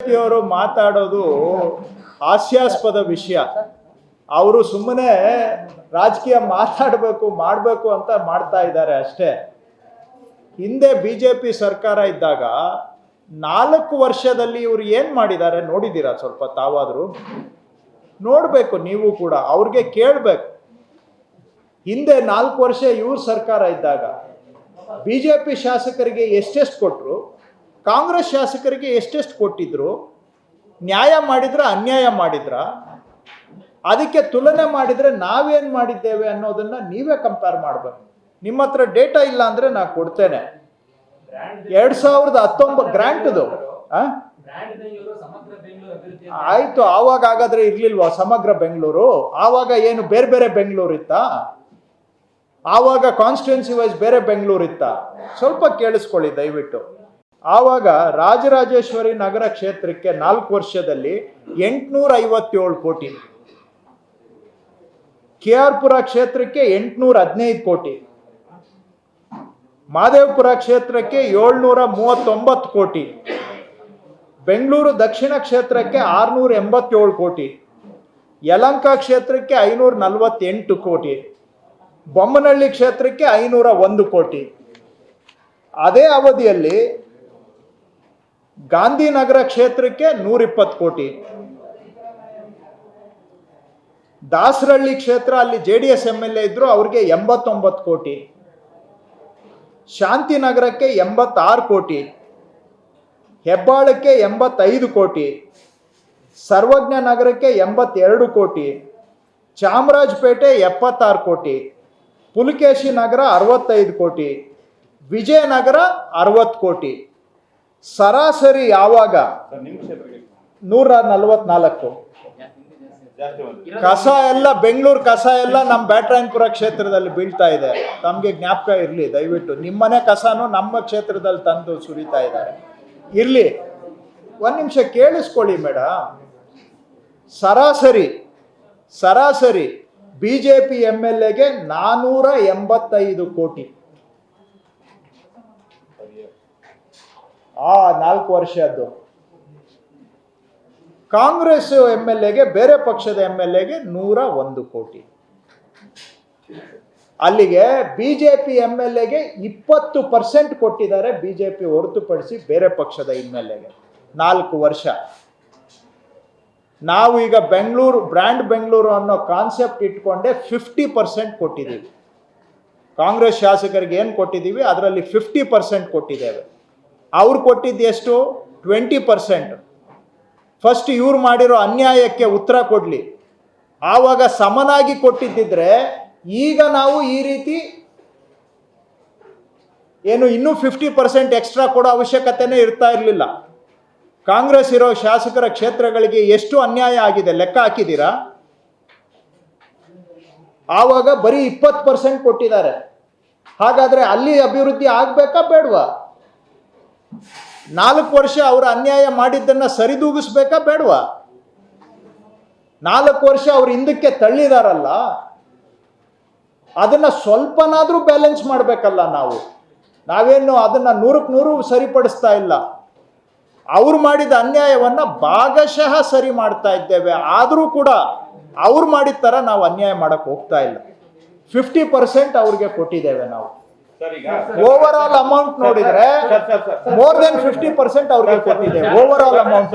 ಬಿಜೆಪಿಯವರು ಮಾತಾಡೋದು ಹಾಸ್ಯಾಸ್ಪದ ವಿಷಯ. ಅವರು ಸುಮ್ಮನೆ ರಾಜಕೀಯ ಮಾಡಬೇಕು ಅಂತ ಮಾಡ್ತಾ ಇದ್ದಾರೆ ಅಷ್ಟೇ. ಹಿಂದೆ ಬಿಜೆಪಿ ಸರ್ಕಾರ ಇದ್ದಾಗ 4 ವರ್ಷದಲ್ಲಿ ಇವರು ಏನು ಮಾಡಿದ್ದಾರೆ ನೋಡಿದ್ದೀರಾ? ಸ್ವಲ್ಪ ತಾವಾದರೂ ನೋಡಬೇಕು, ನೀವು ಕೂಡ ಅವ್ರಿಗೆ ಕೇಳಬೇಕು. ಹಿಂದೆ 4 ವರ್ಷ ಇವ್ರ ಸರ್ಕಾರ ಇದ್ದಾಗ ಬಿಜೆಪಿ ಶಾಸಕರಿಗೆ ಎಷ್ಟೆಷ್ಟು ಕೊಟ್ಟರು, ಕಾಂಗ್ರೆಸ್ ಶಾಸಕರಿಗೆ ಎಷ್ಟೆಷ್ಟು ಕೊಟ್ಟಿದ್ರು, ನ್ಯಾಯ ಮಾಡಿದ್ರ ಅನ್ಯಾಯ ಮಾಡಿದ್ರ, ಅದಕ್ಕೆ ತುಲನೆ ಮಾಡಿದರೆ ನಾವೇನು ಮಾಡಿದ್ದೇವೆ ಅನ್ನೋದನ್ನ ನೀವೇ ಕಂಪೇರ್ ಮಾಡಬೇಕು. ನಿಮ್ಮ ಹತ್ರ ಡೇಟಾ ಇಲ್ಲ ಅಂದರೆ ನಾನು ಕೊಡ್ತೇನೆ. 2019 ಗ್ರಾಂಟ್ದು ಆಯಿತು, ಆವಾಗ ಹಾಗಾದ್ರೆ ಇರಲಿಲ್ವಾ ಸಮಗ್ರ ಬೆಂಗಳೂರು? ಆವಾಗ ಏನು ಬೇರೆ ಬೇರೆ ಬೆಂಗಳೂರು ಇತ್ತಾ? ಆವಾಗ ಕಾನ್ಸ್ಟಿಟ್ಯೂನ್ಸಿ ವೈಸ್ ಬೇರೆ ಬೆಂಗಳೂರು ಇತ್ತಾ? ಸ್ವಲ್ಪ ಕೇಳಿಸ್ಕೊಳ್ಳಿ ದಯವಿಟ್ಟು. ಆವಾಗ ರಾಜರಾಜೇಶ್ವರಿ ನಗರ ಕ್ಷೇತ್ರಕ್ಕೆ 4 ವರ್ಷದಲ್ಲಿ 857 ಕೋಟಿ, KR ಪುರ ಕ್ಷೇತ್ರಕ್ಕೆ 815 ಕೋಟಿ, ಮಾದೇವಪುರ ಕ್ಷೇತ್ರಕ್ಕೆ 739 ಕೋಟಿ, ಬೆಂಗಳೂರು ದಕ್ಷಿಣ ಕ್ಷೇತ್ರಕ್ಕೆ 687 ಕೋಟಿ, ಯಲಹಂಕ ಕ್ಷೇತ್ರಕ್ಕೆ 548 ಕೋಟಿ, ಬೊಮ್ಮನಹಳ್ಳಿ ಕ್ಷೇತ್ರಕ್ಕೆ 501 ಕೋಟಿ. ಅದೇ ಅವಧಿಯಲ್ಲಿ ಗಾಂಧಿನಗರ ಕ್ಷೇತ್ರಕ್ಕೆ 120 ಕೋಟಿ, ದಾಸರಹಳ್ಳಿ ಕ್ಷೇತ್ರ ಅಲ್ಲಿ JDS MLA ಇದ್ರು, ಅವ್ರಿಗೆ 89 ಕೋಟಿ, ಶಾಂತಿನಗರಕ್ಕೆ 86 ಕೋಟಿ, ಹೆಬ್ಬಾಳಕ್ಕೆ 85 ಕೋಟಿ, ಸರ್ವಜ್ಞ ನಗರಕ್ಕೆ 82 ಕೋಟಿ, ಚಾಮರಾಜಪೇಟೆ 76 ಕೋಟಿ, ಪುಲಕೇಶಿ ನಗರ 65 ಕೋಟಿ, ವಿಜಯನಗರ 60 ಕೋಟಿ. ಸರಾಸರಿ ಯಾವಾಗ 144. ಕಸ ಎಲ್ಲ ಬೆಂಗಳೂರು ಕಸ ಎಲ್ಲ ನಮ್ಮ ಬ್ಯಾಟರಾಯನಪುರ ಕ್ಷೇತ್ರದಲ್ಲಿ ಬೀಳ್ತಾ ಇದೆ. ತಮಗೆ ಜ್ಞಾಪಕ ಇರಲಿ ದಯವಿಟ್ಟು. ನಿಮ್ಮನೆ ಕಸನೂ ನಮ್ಮ ಕ್ಷೇತ್ರದಲ್ಲಿ ತಂದು ಸುರಿತಾ ಇದ್ದಾರೆ. ಇರಲಿ, ಒಂದು ನಿಮಿಷ ಕೇಳಿಸ್ಕೊಳ್ಳಿ ಮೇಡಮ್. ಸರಾಸರಿ BJP MLAಗೆ 485 ಕೋಟಿ ಆ 4 ವರ್ಷದ್ದು. ಕಾಂಗ್ರೆಸ್ MLAಗೆ, ಬೇರೆ ಪಕ್ಷದ MLAಗೆ 101 ಕೋಟಿ. ಅಲ್ಲಿಗೆ BJP MLAಗೆ 20% ಕೊಟ್ಟಿದ್ದಾರೆ, BJP ಹೊರತುಪಡಿಸಿ ಬೇರೆ ಪಕ್ಷದ MLAಗೆ 4 ವರ್ಷ. ನಾವು ಈಗ ಬೆಂಗಳೂರು ಬ್ರ್ಯಾಂಡ್ ಬೆಂಗಳೂರು ಅನ್ನೋ ಕಾನ್ಸೆಪ್ಟ್ ಇಟ್ಕೊಂಡೆ 50% ಕೊಟ್ಟಿದ್ದೀವಿ. ಕಾಂಗ್ರೆಸ್ ಶಾಸಕರಿಗೆ ಏನು ಕೊಟ್ಟಿದ್ದೀವಿ ಅದರಲ್ಲಿ 50% ಕೊಟ್ಟಿದ್ದೇವೆ. ಅವ್ರು ಕೊಟ್ಟಿದ್ದು ಎಷ್ಟು? 20%. ಫಸ್ಟ್ ಇವ್ರು ಮಾಡಿರೋ ಅನ್ಯಾಯಕ್ಕೆ ಉತ್ತರ ಕೊಡಲಿ. ಆವಾಗ ಸಮನಾಗಿ ಕೊಟ್ಟಿದ್ದಿದ್ರೆ ಈಗ ನಾವು ಈ ರೀತಿ ಏನು ಇನ್ನೂ 50% ಎಕ್ಸ್ಟ್ರಾ ಕೊಡೋ ಅವಶ್ಯಕತೆನೇ ಇರ್ತಾ ಇರಲಿಲ್ಲ. ಕಾಂಗ್ರೆಸ್ ಇರೋ ಶಾಸಕರ ಕ್ಷೇತ್ರಗಳಿಗೆ ಎಷ್ಟು ಅನ್ಯಾಯ ಆಗಿದೆ ಲೆಕ್ಕ ಹಾಕಿದ್ದೀರಾ? ಆವಾಗ ಬರೀ 20% ಕೊಟ್ಟಿದ್ದಾರೆ. ಹಾಗಾದರೆ ಅಲ್ಲಿ ಅಭಿವೃದ್ಧಿ ಆಗಬೇಕಾ ಬೇಡವಾ? 4 ವರ್ಷ ಅವರು ಅನ್ಯಾಯ ಮಾಡಿದ್ದನ್ನು ಸರಿದೂಗಿಸ್ಬೇಕಾ ಬೇಡವಾ? 4 ವರ್ಷ ಅವ್ರು ಹಿಂದಕ್ಕೆ ತಳ್ಳಿದಾರಲ್ಲ, ಅದನ್ನು ಸ್ವಲ್ಪನಾದರೂ ಬ್ಯಾಲೆನ್ಸ್ ಮಾಡಬೇಕಲ್ಲ. ನಾವೇನು ಅದನ್ನು 100ಕ್ಕೆ 100 ಸರಿಪಡಿಸ್ತಾ ಇಲ್ಲ. ಅವ್ರು ಮಾಡಿದ ಅನ್ಯಾಯವನ್ನು ಭಾಗಶಃ ಸರಿ ಮಾಡ್ತಾ ಇದ್ದೇವೆ. ಆದರೂ ಕೂಡ ಅವ್ರು ಮಾಡಿದ ಥರ ನಾವು ಅನ್ಯಾಯ ಮಾಡಕ್ಕೆ ಹೋಗ್ತಾ ಇಲ್ಲ. 50% ಅವ್ರಿಗೆ ಕೊಟ್ಟಿದ್ದೇವೆ ನಾವು. ಓವರ್ ಆಲ್ ಅಮೌಂಟ್ ನೋಡಿದ್ರೆ ಮೋರ್ ದೆನ್ 50% ಅವ್ರಿಗೆ ಕೊಟ್ಟಿದ್ದೇವೆ ಓವರ್ ಆಲ್ ಅಮೌಂಟ್.